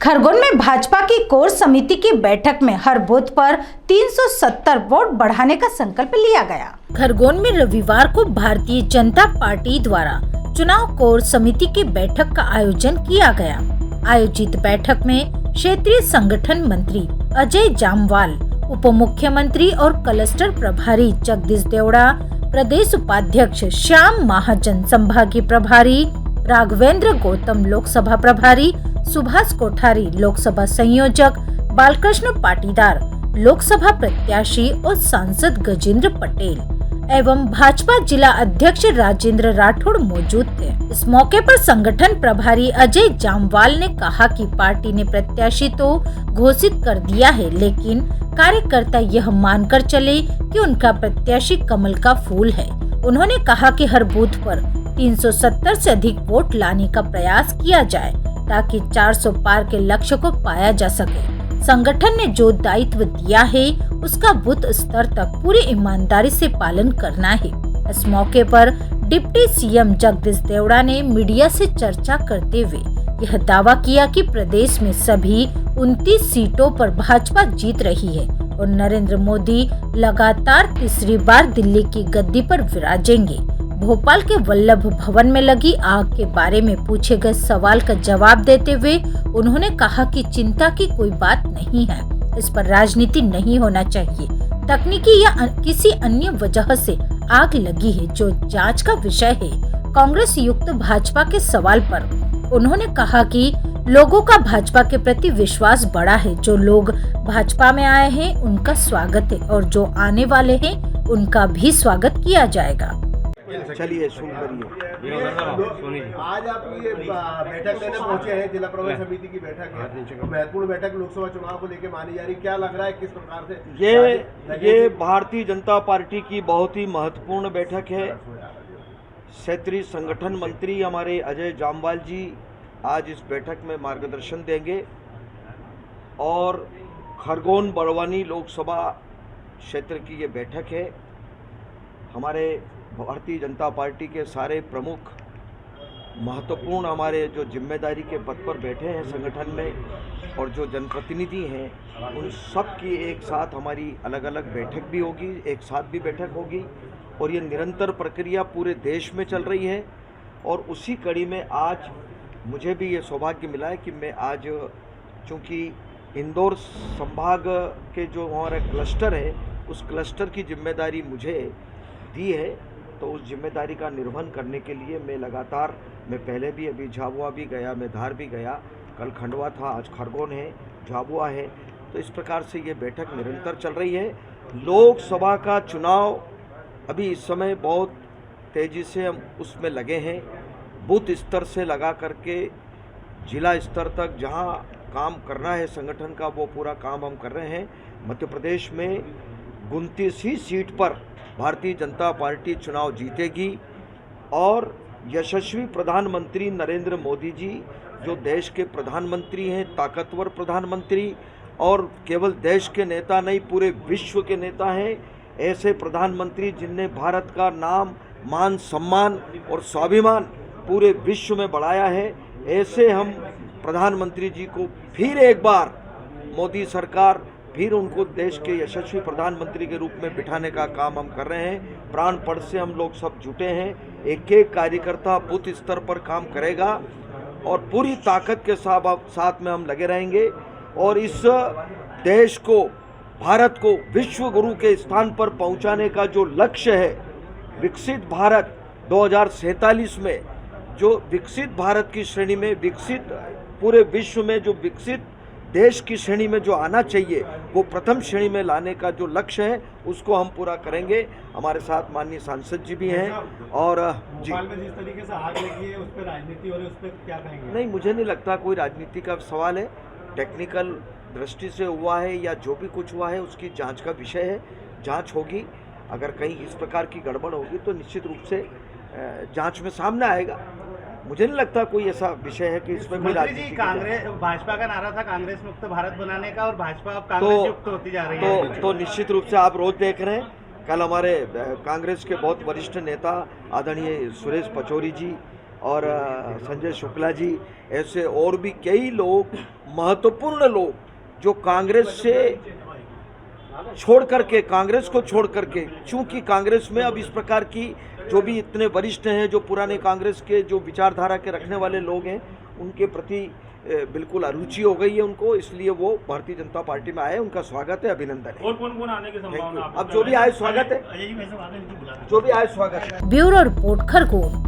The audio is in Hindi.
खरगोन में भाजपा की कोर समिति की बैठक में हर बूथ पर 370 वोट बढ़ाने का संकल्प लिया गया। खरगोन में रविवार को भारतीय जनता पार्टी द्वारा चुनाव कोर समिति की बैठक का आयोजन किया गया। आयोजित बैठक में क्षेत्रीय संगठन मंत्री अजय जामवाल, उप मुख्यमंत्री और क्लस्टर प्रभारी जगदीश देवड़ा, प्रदेश उपाध्यक्ष श्याम महाजन, संभागीय प्रभारी राघवेंद्र गौतम, लोकसभा प्रभारी सुभाष कोठारी, लोकसभा संयोजक बालकृष्ण पाटीदार, लोकसभा प्रत्याशी और सांसद गजेंद्र पटेल एवं भाजपा जिला अध्यक्ष राजेंद्र राठौड़ मौजूद थे। इस मौके पर संगठन प्रभारी अजय जामवाल ने कहा कि पार्टी ने प्रत्याशी तो घोषित कर दिया है, लेकिन कार्यकर्ता यह मानकर चले कि उनका प्रत्याशी कमल का फूल है। उन्होंने कहा कि हर बूथ पर 370 से अधिक वोट लाने का प्रयास किया जाए ताकि 400 पार के लक्ष्य को पाया जा सके। संगठन ने जो दायित्व दिया है उसका बूथ स्तर तक पूरी ईमानदारी से पालन करना है। इस मौके पर डिप्टी सीएम जगदीश देवड़ा ने मीडिया से चर्चा करते हुए यह दावा किया कि प्रदेश में सभी 29 सीटों पर भाजपा जीत रही है और नरेंद्र मोदी लगातार तीसरी बार दिल्ली की गद्दी पर विराजेंगे। भोपाल के वल्लभ भवन में लगी आग के बारे में पूछे गए सवाल का जवाब देते हुए उन्होंने कहा कि चिंता की कोई बात नहीं है, इस पर राजनीति नहीं होना चाहिए। तकनीकी या किसी अन्य वजह से आग लगी है जो जांच का विषय है। कांग्रेस युक्त भाजपा के सवाल पर उन्होंने कहा कि लोगों का भाजपा के प्रति विश्वास बढ़ा है। जो लोग भाजपा में आए हैं उनका स्वागत है और जो आने वाले हैं उनका भी स्वागत किया जाएगा। चलिए शुरू करिए। आज आप ये बैठक लेने पहुंचे हैं, जिला प्रबंधन समिति की बैठक है, महत्वपूर्ण बैठक लोकसभा चुनाव को लेकर मानी जा रही, क्या लग रहा है किस प्रकार से? ये भारतीय जनता पार्टी की बहुत ही महत्वपूर्ण बैठक है। क्षेत्रीय संगठन मंत्री हमारे अजय जामवाल जी आज इस बैठक में मार्गदर्शन देंगे और खरगोन बड़वानी लोकसभा क्षेत्र की ये बैठक है। हमारे भारतीय जनता पार्टी के सारे प्रमुख महत्वपूर्ण हमारे जो जिम्मेदारी के पद पर बैठे हैं संगठन में और जो जनप्रतिनिधि हैं उन सब की एक साथ हमारी अलग अलग बैठक भी होगी, एक साथ भी बैठक होगी और ये निरंतर प्रक्रिया पूरे देश में चल रही है। और उसी कड़ी में आज मुझे भी ये सौभाग्य मिला है कि मैं आज, चूँकि इंदौर संभाग के जो हमारा क्लस्टर है उस क्लस्टर की जिम्मेदारी मुझे दी है, तो उस जिम्मेदारी का निर्वहन करने के लिए मैं पहले भी अभी झाबुआ भी गया, मैं धार भी गया, कल खंडवा था, आज खरगोन है, झाबुआ है। तो इस प्रकार से ये बैठक निरंतर चल रही है। लोकसभा का चुनाव अभी इस समय बहुत तेज़ी से हम उसमें लगे हैं। बूथ स्तर से लगा करके जिला स्तर तक जहां काम करना है संगठन का वो पूरा काम हम कर रहे हैं। मध्य प्रदेश में 29 सीट पर भारतीय जनता पार्टी चुनाव जीतेगी और यशस्वी प्रधानमंत्री नरेंद्र मोदी जी जो देश के प्रधानमंत्री हैं, ताकतवर प्रधानमंत्री और केवल देश के नेता नहीं पूरे विश्व के नेता हैं, ऐसे प्रधानमंत्री जिनने भारत का नाम, मान, सम्मान और स्वाभिमान पूरे विश्व में बढ़ाया है, ऐसे हम प्रधानमंत्री जी को फिर एक बार मोदी सरकार फिर उनको देश के यशस्वी प्रधानमंत्री के रूप में बिठाने का काम हम कर रहे हैं। प्राणपण से हम लोग सब जुटे हैं। एक एक कार्यकर्ता बूथ स्तर पर काम करेगा और पूरी ताकत के साथ में हम लगे रहेंगे और इस देश को, भारत को विश्व गुरु के स्थान पर पहुंचाने का जो लक्ष्य है, विकसित भारत 2047 में जो विकसित भारत की श्रेणी में, विकसित पूरे विश्व में जो विकसित देश की श्रेणी में जो आना चाहिए वो प्रथम श्रेणी में लाने का जो लक्ष्य है उसको हम पूरा करेंगे। हमारे साथ माननीय सांसद जी भी हैं और जी भोपाल में जिस तरीके से आग लगी है उस पर राजनीति हो रही है, उस पर क्या कहेंगे? नहीं, मुझे नहीं लगता कोई राजनीति का सवाल है। टेक्निकल दृष्टि से हुआ है या जो भी कुछ हुआ है उसकी जांच का विषय है, जांच होगी। अगर कहीं इस प्रकार की गड़बड़ होगी तो निश्चित रूप से जांच में सामने आएगा। मुझे नहीं लगता कोई ऐसा विषय है कि इसमें कोई राजनीति। कांग्रेस, भाजपा का नारा था कांग्रेस मुक्त भारत बनाने का और भाजपा अब कांग्रेस युक्त होती जा रही है। तो निश्चित रूप से आप रोज देख रहे हैं, कल हमारे कांग्रेस के बहुत वरिष्ठ नेता आदरणीय सुरेश पचौरी जी और संजय शुक्ला जी, ऐसे और भी कई लोग, महत्वपूर्ण लोग जो कांग्रेस से छोड़ करके, कांग्रेस को छोड़ करके, चूंकि कांग्रेस में अब इस प्रकार की जो भी इतने वरिष्ठ हैं, जो पुराने कांग्रेस के जो विचारधारा के रखने वाले लोग हैं, उनके प्रति बिल्कुल अरुचि हो गई है उनको, इसलिए वो भारतीय जनता पार्टी में आए। उनका स्वागत है, अभिनंदन है। और कौन आने की संभावना? अब जो भी आए स्वागत है, जो भी आए स्वागत है। Bureau report Khargone.